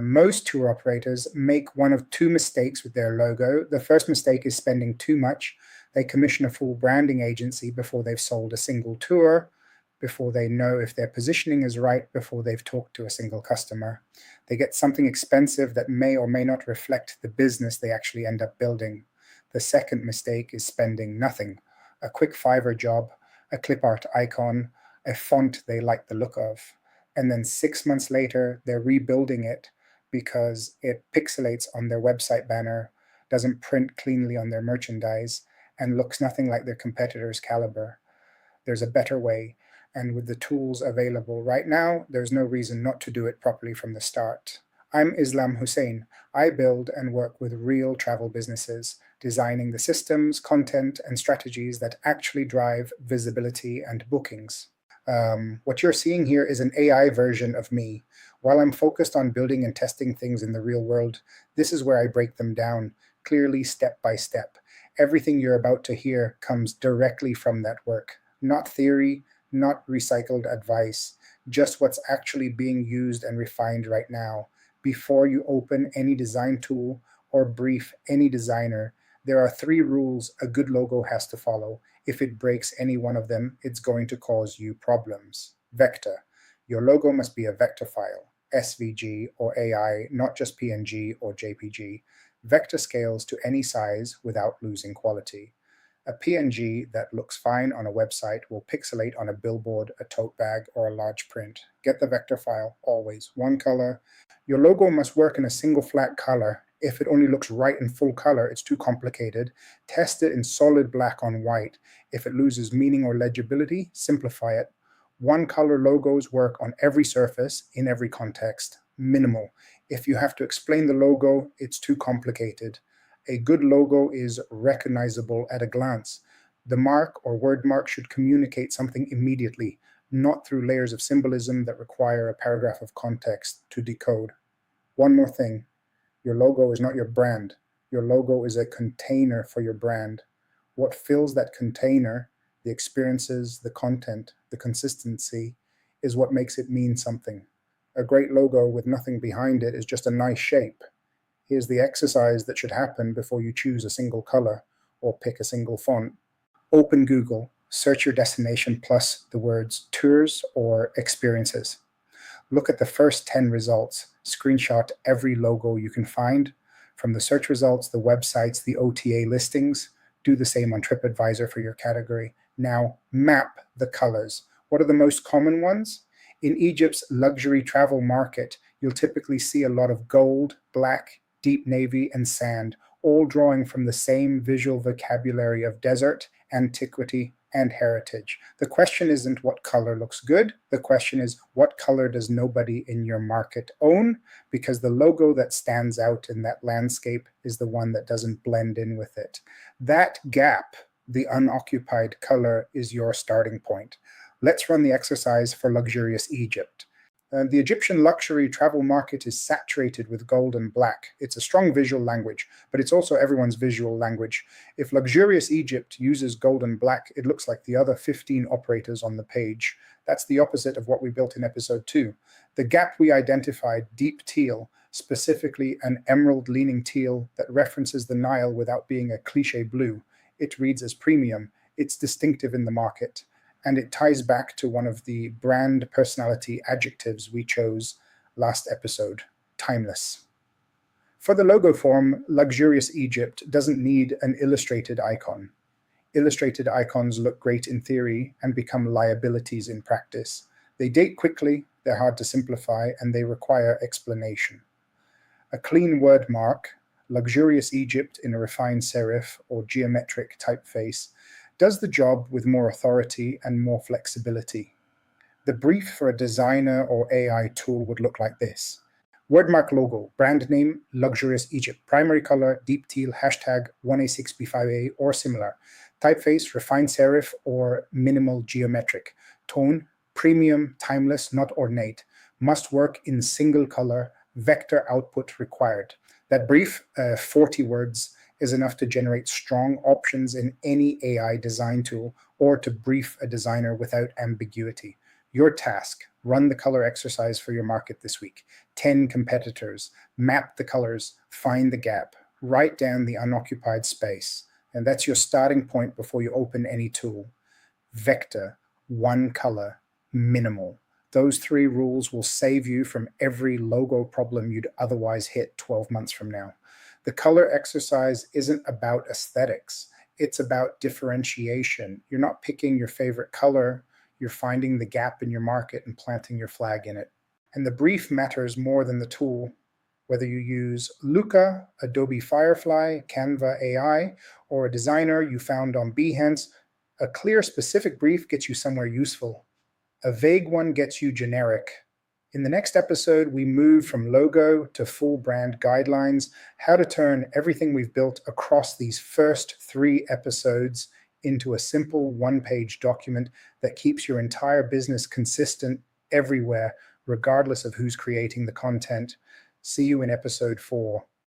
Most tour operators make one of two mistakes with their logo. The first mistake is spending too much. They commission a full branding agency before they've sold a single tour, before they know if their positioning is right, before they've talked to a single customer. They get something expensive that may or may not reflect the business they actually end up building. The second mistake is spending nothing. A quick Fiverr job, a clip art icon, a font they like the look of. And then 6 months later, they're rebuilding it because it pixelates on their website banner, doesn't print cleanly on their merchandise, and looks nothing like their competitor's caliber. There's a better way, and with the tools available right now, there's no reason not to do it properly from the start. I'm Islam Hussein. I build and work with real travel businesses, designing the systems, content, and strategies that actually drive visibility and bookings. What you're seeing here is an AI version of me. While I'm focused on building and testing things in the real world, this is where I break them down, clearly step by step. Everything you're about to hear comes directly from that work. Not theory, not recycled advice, just what's actually being used and refined right now. Before you open any design tool or brief any designer, there are 3 rules a good logo has to follow. If it breaks any one of them, it's going to cause you problems. Vector. Your logo must be a vector file, SVG or AI, not just PNG or JPG. Vector scales to any size without losing quality. A PNG that looks fine on a website will pixelate on a billboard, a tote bag, or a large print. Get the vector file, always. One color. Your logo must work in a single flat color. If it only looks right in full color, it's too complicated. Test it in solid black on white. If it loses meaning or legibility, simplify it. One color logos work on every surface, in every context. Minimal. If you have to explain the logo, it's too complicated. A good logo is recognizable at a glance. The mark or word mark should communicate something immediately, not through layers of symbolism that require a paragraph of context to decode. One more thing. Your logo is not your brand. Your logo is a container for your brand. What fills that container, the experiences, the content, the consistency, is what makes it mean something. A great logo with nothing behind it is just a nice shape. Here's the exercise that should happen before you choose a single color or pick a single font. Open Google, search your destination plus the words tours or experiences. Look at the first 10 results. Screenshot every logo you can find. From the search results, the websites, the OTA listings. Do the same on TripAdvisor for your category. Now map the colors. What are the most common ones? In Egypt's luxury travel market, you'll typically see a lot of gold, black, deep navy, and sand, all drawing from the same visual vocabulary of desert, antiquity, and heritage. The question isn't what color looks good. The question is what color does nobody in your market own? Because the logo that stands out in that landscape is the one that doesn't blend in with it. That gap, the unoccupied color, is your starting point. Let's run the exercise for luxurious Egypt. The Egyptian luxury travel market is saturated with gold and black. It's a strong visual language, but it's also everyone's visual language. If luxurious Egypt uses gold and black, it looks like the other 15 operators on the page. That's the opposite of what we built in episode 2. The gap we identified, deep teal, specifically an emerald-leaning teal that references the Nile without being a cliché blue. It reads as premium. It's distinctive in the market. And it ties back to one of the brand personality adjectives we chose last episode, timeless. For the logo form, luxurious Egypt doesn't need an illustrated icon. Illustrated icons look great in theory and become liabilities in practice. They date quickly, they're hard to simplify, and they require explanation. A clean word mark, luxurious Egypt in a refined serif or geometric typeface, does the job with more authority and more flexibility. The brief for a designer or AI tool would look like this. Wordmark logo, brand name, luxurious Egypt. Primary color, deep teal, hashtag 1A6B5A or similar. Typeface, refined serif or minimal geometric. Tone, premium, timeless, not ornate. Must work in single color, vector output required. That brief, 40 words, is enough to generate strong options in any AI design tool or to brief a designer without ambiguity. Your task, Run the color exercise for your market this week. 10 competitors. Map the colors. Find the gap. Write down the unoccupied space. And that's your starting point before you open any tool. Vector, one color, minimal. Those 3 rules will save you from every logo problem you'd otherwise hit 12 months from now. The color exercise isn't about aesthetics. It's about differentiation. You're not picking your favorite color. You're finding the gap in your market and planting your flag in it. And the brief matters more than the tool. Whether you use Luca, Adobe Firefly, Canva AI, or a designer you found on Behance, a clear, specific brief gets you somewhere useful. A vague one gets you generic. In the next episode, we move from logo to full brand guidelines, how to turn everything we've built across these first 3 episodes into a simple one-page document that keeps your entire business consistent everywhere, regardless of who's creating the content. See you in episode 4.